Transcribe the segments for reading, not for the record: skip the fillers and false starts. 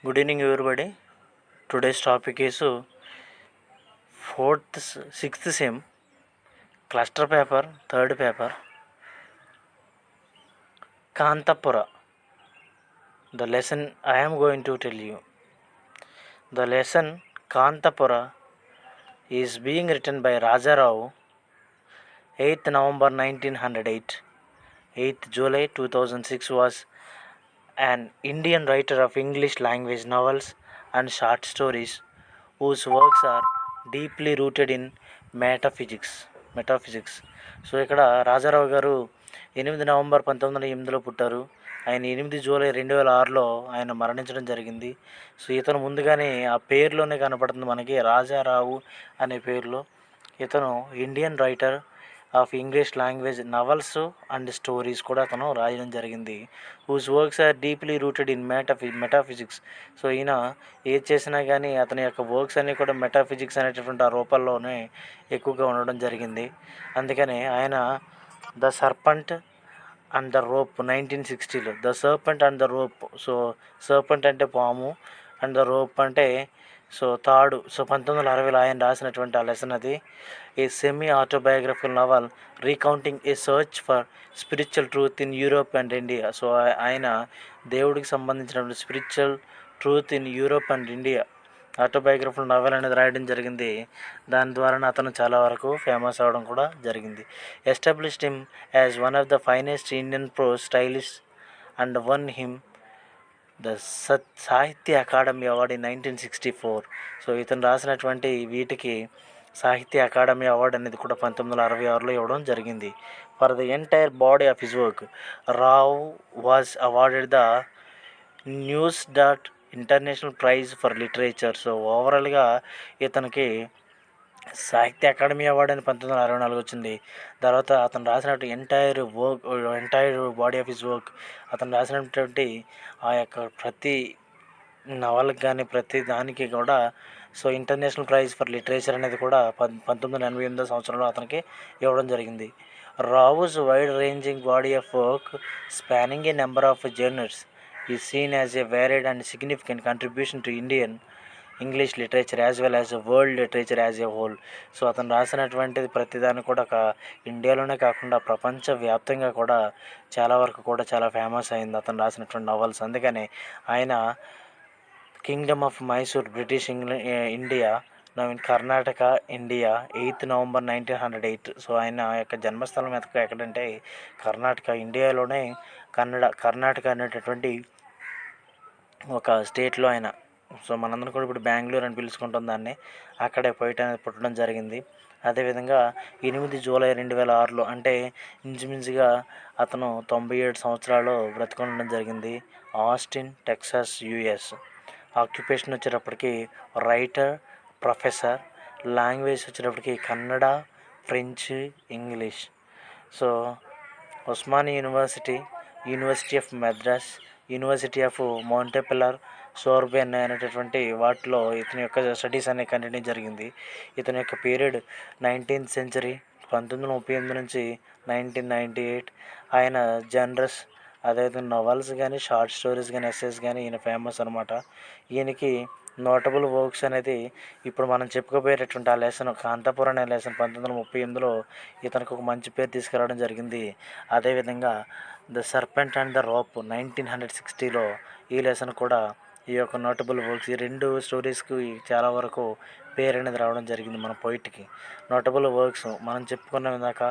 Good evening, everybody. Today's topic is sixth sem, cluster paper, third paper, Kantapura. The lesson I am going to tell you. The lesson Kantapura is being written by Raja Rao, 8th November 1908. 8th July 2006 was an Indian writer of English language novels and short stories whose works are deeply rooted in metaphysics. So ఇక్కడ రాజారావు గారు 8 November 1908లో పుట్టారు. ఆయన 8 July 2006లో ఆయన మరణించడం జరిగింది. So ఇతను ముందుగానే ఆ పేరులోనే కనపడుతుంది మనకి రాజారావు అనే పేరులో. ఇతను Indian writer of English language novels and stories కూడా అతను రాయడం జరిగింది. Whose works are deeply rooted in metaphysics. So ఈయన ఏది చేసినా కానీ అతని యొక్క వర్క్స్ అన్నీ కూడా మెటాఫిజిక్స్ అనేటటువంటి ఆ రూపంలోనే ఎక్కువగా ఉండడం జరిగింది. అందుకనే ఆయన the serpent and the rope 1960లో the serpent and the rope. So serpent అంటే పాము అండ్ ద రోప్ అంటే తాడు. 1960లో ఆయన రాసినటువంటి ఆ లెసన్ అది. A semi autobiographical novel recounting a search for spiritual truth in Europe and India. So ఆయన దేవుడికి సంబంధించినటువంటి spiritual truth in Europe and India autobiographical novel అనేది రాయడం జరిగింది. దాని ద్వారా అతను చాలా వరకు ఫేమస్ అవ్వడం కూడా జరిగింది. Established him as one of the finest Indian prose stylist and won him the Sahitya Akademi award in 1964. So ఇతను రాసినటువంటి వీటికి సాహిత్య అకాడమీ అవార్డు అనేది కూడా 1966లో ఇవ్వడం జరిగింది. For the entire body of his work Rao was awarded the news dot international prize for literature. So ఓవరాల్గా ఇతనికి సాహిత్య అకాడమీ అవార్డు అని 1964 వచ్చింది. తర్వాత అతను రాసినటువంటి entire body of his work, అతను రాసినటువంటి ఆ యొక్క ప్రతి నవలకు కానీ ప్రతి దానికి కూడా ఇంటర్నేషనల్ ప్రైజ్ ఫర్ లిటరేచర్ అనేది కూడా 1988 అతనికి ఇవ్వడం జరిగింది. Rao's wide ranging body of work spanning A number of journals is seen as a varied and significant contribution to Indian English literature as well as world literature as a whole. So అతను రాసినటువంటిది ప్రతిదాన్ని కూడా ఇండియాలోనే కాకుండా ప్రపంచవ్యాప్తంగా కూడా చాలా వరకు కూడా చాలా ఫేమస్ అయింది అతను రాసినటువంటి నవల్స్. అందుకని ఆయన Kingdom of Mysore British India now in Karnataka India 8th November 1908. So ఆయన యొక్క జన్మస్థలం ఎక్కడంటే కర్ణాటక ఇండియాలోనే కర్ణాటక అనేటటువంటి ఒక స్టేట్లో ఆయన. సో మనందరం కూడా ఇప్పుడు బెంగళూరు అని పిలుచుకుంటాం దాన్ని. అక్కడే పుట్టడం జరిగింది. అదేవిధంగా 8 జూలై 2006లో అంటే ఇంచుమించుగా అతను 97 సంవత్సరాలు బ్రతికుండడం జరిగింది. Austin Texas US. ఆక్యుపేషన్ వచ్చేటప్పటికి రైటర్, ప్రొఫెసర్. లాంగ్వేజ్ వచ్చేటప్పటికి Kannada, French, English. So Osmania university of Madras, university of Montpellier, Sorbonne అనేటటువంటి వాటిలో ఇతని యొక్క స్టడీస్ అనేవి కంటిన్యూ జరిగింది. ఇతని యొక్క పీరియడ్ 19th సెంచరీ 1938 నుంచి 1998. ఆయన జనరస్ అదేవిధంగా నవల్స్ కానీ షార్ట్ స్టోరీస్ కానీ ఎస్సేస్ కానీ ఈయన ఫేమస్ అనమాట. ఈయనకి నోటబుల్ వర్క్స్ అనేది ఇప్పుడు మనం చెప్పుకోబోయేటటువంటి ఆ లెసన్ కాంతాపురం అనే లెసన్ 1938లో ఇతనికి ఒక మంచి పేరు తీసుకురావడం జరిగింది. అదేవిధంగా the serpent and the rope 1960లో ఈ లెసన్ కూడా ఈ యొక్క నోటబుల్ వర్క్స్ ఈ రెండు స్టోరీస్కి చాలా వరకు పేరు అనేది రావడం జరిగింది మన పోయిట్కి. నోటబుల్ వర్క్స్ మనం చెప్పుకున్న విధాక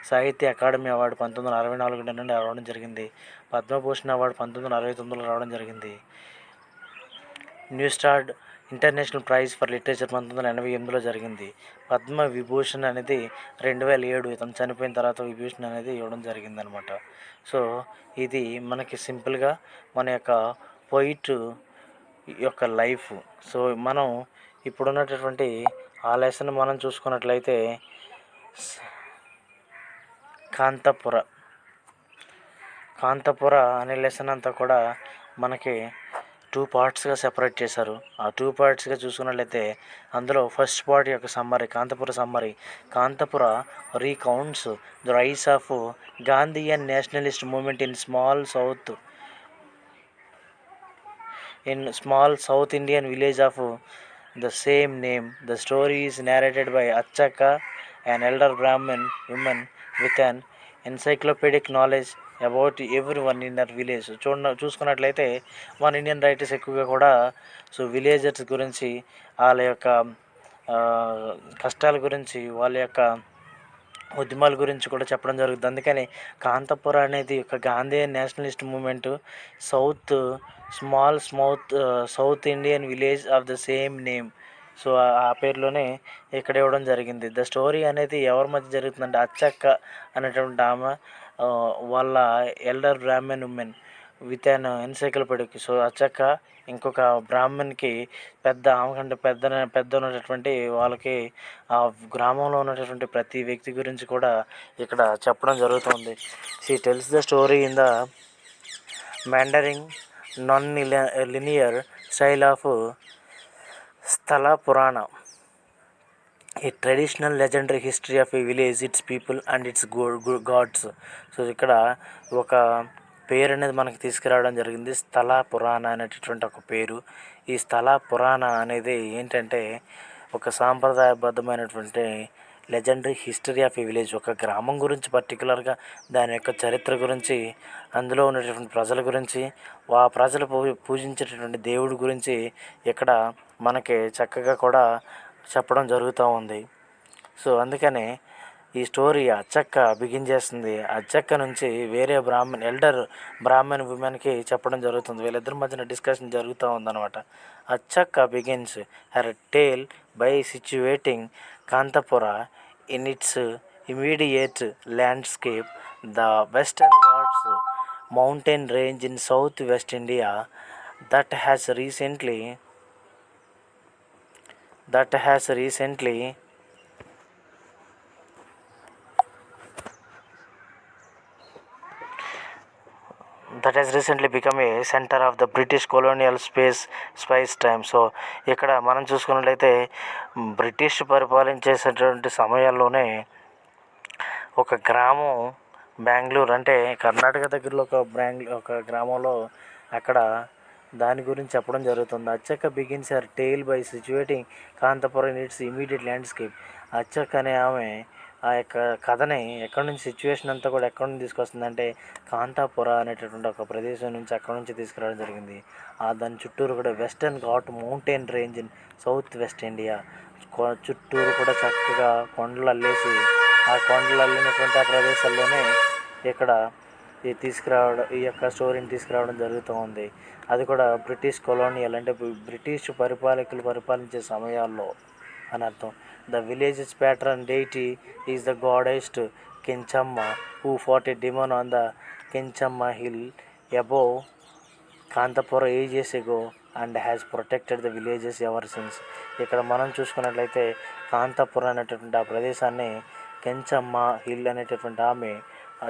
సాహిత్య అకాడమీ అవార్డు 1964 నుండి రావడం జరిగింది. పద్మభూషణ్ అవార్డు 1969లో రావడం జరిగింది. Neustadt international prize for literature 1988లో జరిగింది. పద్మ విభూషణ్ అనేది 2007 ఇతను చనిపోయిన తర్వాత విభూషణ్ అనేది ఇవ్వడం జరిగింది అనమాట. సో ఇది మనకి సింపుల్గా మన యొక్క పోయిట్ యొక్క లైఫ్. సో మనం ఇప్పుడున్నటువంటి ఆ లెసన్ మనం చూసుకున్నట్లయితే కాంతపుర అనే లెసన్ అంతా కూడా మనకి 2 పార్ట్స్గా సెపరేట్ చేశారు. ఆ 2 పార్ట్స్గా చూసుకున్నట్లయితే అందులో ఫస్ట్ పార్ట్ యొక్క summary Kanthapura recounts the rise of Gandhian nationalist movement in small South in small South Indian village of the same name. The story is narrated by Achaka, an elder Brahmin woman with an encyclopedic knowledge about every one in that village. చూసుకున్నట్లయితే మన Indian writers ఎక్కువగా కూడా so villagers గురించి వాళ్ళ యొక్క కష్టాల గురించి వాళ్ళ యొక్క ఉద్యమాల గురించి కూడా చెప్పడం జరుగుతుంది. అందుకని కాంతాపుర అనేది ఒక Gandhi nationalist movement south south Indian village of the same name. So ఆ పేరులోనే ఇక్కడ ఇవ్వడం జరిగింది. ద స్టోరీ అనేది ఎవరి మధ్య జరుగుతుందంటే అచ్చక్క అనేటువంటి ఆమె వాళ్ళ elder Brahmin woman with an encyclopedic. So Achakka ఇంకొక బ్రాహ్మణ్కి ఆమె కంటే పెద్ద ఉన్నటువంటి వాళ్ళకి ఆ గ్రామంలో ఉన్నటువంటి ప్రతి వ్యక్తి గురించి కూడా ఇక్కడ చెప్పడం జరుగుతుంది. She tells the story in the meandering non linear style of sthala purana, a traditional legendary history of a village, its people and its gods. So ఇక్కడ ఒక పేరు అనేది మనకి తీసుకురావడం జరిగింది, స్థల పురాణ అనేటటువంటి ఒక పేరు. ఈ స్థల పురాణ అనేది ఏంటంటే ఒక సాంప్రదాయబద్ధమైనటువంటి legendary history of a village, ఒక గ్రామం గురించి పర్టికులర్గా దాని యొక్క చరిత్ర గురించి, అందులో ఉన్నటువంటి ప్రజల గురించి, ఆ ప్రజలు పూజించేటటువంటి దేవుడి గురించి ఇక్కడ మనకి చక్కగా కూడా చెప్పడం జరుగుతూ ఉంది. సో అందుకనే ఈ స్టోరీ అచ్చక్క బిగిన్ చేస్తుంది. అచ్చక్క నుంచి వేరే ఎల్డర్ బ్రాహ్మణ్ ఉమెన్కి చెప్పడం జరుగుతుంది. వీళ్ళిద్దరి మధ్యన డిస్కషన్ జరుగుతూ ఉందన్నమాట. Achakka begins her tale by situating Kanthapura in its immediate landscape, the Western Ghats mountain range in south west India that has recently that has recently become a center of the British colonial spice time. So ఇక్కడ మనం చూసుకున్నట్లయితే British పరిపాలించేటటువంటి సమయాల్లోనే ఒక గ్రామం బెంగళూరు అంటే కర్ణాటక దగ్గరలో ఒక గ్రామంలో అక్కడ దాని గురించి చెప్పడం జరుగుతుంది. Achakka begins her tale by situating Kanthapura in its immediate landscape. Achakka అనే ఆమె ఆ యొక్క కథని ఎక్కడి నుంచి, సిచ్యువేషన్ అంతా కూడా ఎక్కడి నుంచి తీసుకొస్తుందంటే కాంతాపుర అనేటటువంటి ఒక ప్రదేశం నుంచి అక్కడి నుంచి తీసుకురావడం జరిగింది. దాని చుట్టూరు కూడా western ghat mountain range in south west India, చుట్టూరు కూడా చక్కగా కొండలు అల్లేసి ఆ కొండలు అల్లినటువంటి ఆ ప్రదేశాల్లోనే ఇక్కడ ఈ యొక్క స్టోరీని తీసుకురావడం జరుగుతూ ఉంది. అది కూడా బ్రిటిష్ కొలోనియల్ అంటే బ్రిటిష్ పరిపాలకులు పరిపాలించే సమయాల్లో అని అర్థం. The village's patron deity is the goddess Kenchamma who fought a demon on the Kenchamma hill above Kanthapura ages ago and has protected the villages ever since. ఇక్కడ మనం చూసుకున్నట్లయితే కాంతాపురం అనేటటువంటి ఆ ప్రదేశాన్ని కెంచమ్మ హిల్ అనేటటువంటి ఆమె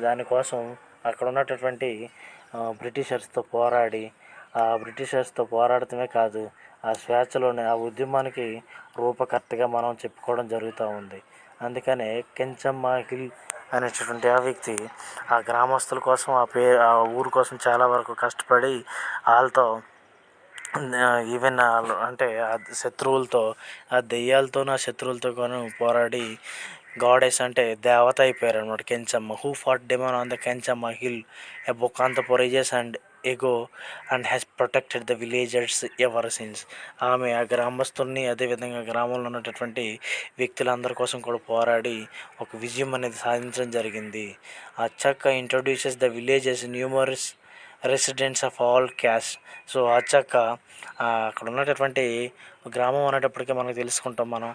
దానికోసం అక్కడ ఉన్నటువంటి బ్రిటిషర్స్తో పోరాడటమే కాదు, ఆ స్వేచ్ఛలోనే ఆ ఉద్యమానికి రూపకర్తగా మనం చెప్పుకోవడం జరుగుతూ ఉంది. అందుకనే కెంచమ్మ హిల్ అనేటటువంటి ఆ వ్యక్తి ఆ గ్రామస్తుల కోసం ఆ ఊరు కోసం చాలా వరకు కష్టపడి వాళ్ళతో ఈవెన్ అంటే ఆ శత్రువులతో ఆ శత్రువులతో పోరాడి గాడెస్ అంటే దేవత అయిపోయారు అనమాట Kenchamma. Who fought demon on the Kenchamma hill above Kanthapura ages and ago and has protected the villagers ever since. ఆమె ఆ గ్రామస్తుల్ని అదేవిధంగా గ్రామంలో ఉన్నటువంటి వ్యక్తులందరి కోసం కూడా పోరాడి ఒక విజయం అనేది సాధించడం జరిగింది. Achakka introduces the village's numerous residents of all caste. So Achakka అక్కడ ఉన్నటువంటి గ్రామం అనేటప్పటికీ మనకు తెలుసుకుంటాం మనం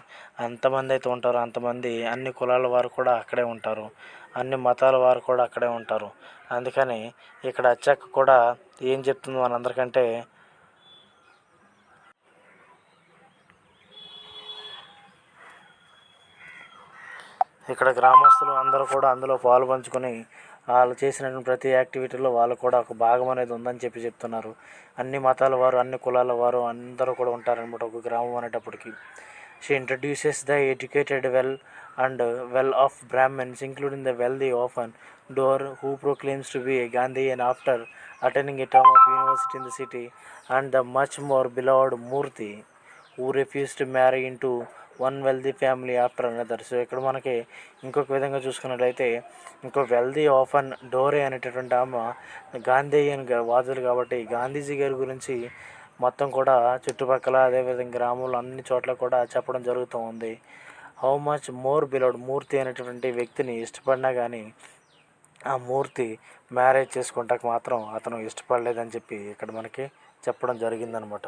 ఎంతమంది అయితే ఉంటారో అంతమంది అన్ని కులాల వారు కూడా అక్కడే ఉంటారు, అన్ని మతాల వారు కూడా అక్కడే ఉంటారు. అందుకని ఇక్కడ అచ్చక్క కూడా ఏం చెప్తుంది మనందరికంటే ఇక్కడ గ్రామస్తులు అందరూ కూడా అందులో పాలు పంచుకొని వాళ్ళు చేసినటువంటి ప్రతి యాక్టివిటీలో వాళ్ళు కూడా ఒక భాగం అనేది ఉందని చెప్తున్నారు. అన్ని మతాల వారు అన్ని కులాల వారు అందరూ కూడా ఉంటారనమాట ఒక గ్రామం అనేటప్పటికి. She introduces the educated well and well-off Brahmins, including the wealthy orphan Dor, who proclaims to be a Gandhian after attending a term of university in the city, and the much more beloved Murthy, who refused to marry into one wealthy family after another. So ఇక్కడ మనకి ఇంకొక విధంగా చూసుకున్నట్లయితే ఇంకో wealthy often డోరే అనేటటువంటి ఆమె గాంధేయన్ వాదులు కాబట్టి గాంధీజీ గారి గురించి మొత్తం కూడా చుట్టుపక్కల అదేవిధంగా గ్రామంలో అన్ని చోట్ల కూడా చెప్పడం జరుగుతూ ఉంది. హౌ మచ్ మోర్ బిలౌడ్ మూర్తి అనేటటువంటి వ్యక్తిని ఇష్టపడినా కానీ ఆ మూర్తి మ్యారేజ్ చేసుకుంటాక మాత్రం అతను ఇష్టపడలేదని చెప్పి ఇక్కడ మనకి చెప్పడం జరిగిందనమాట.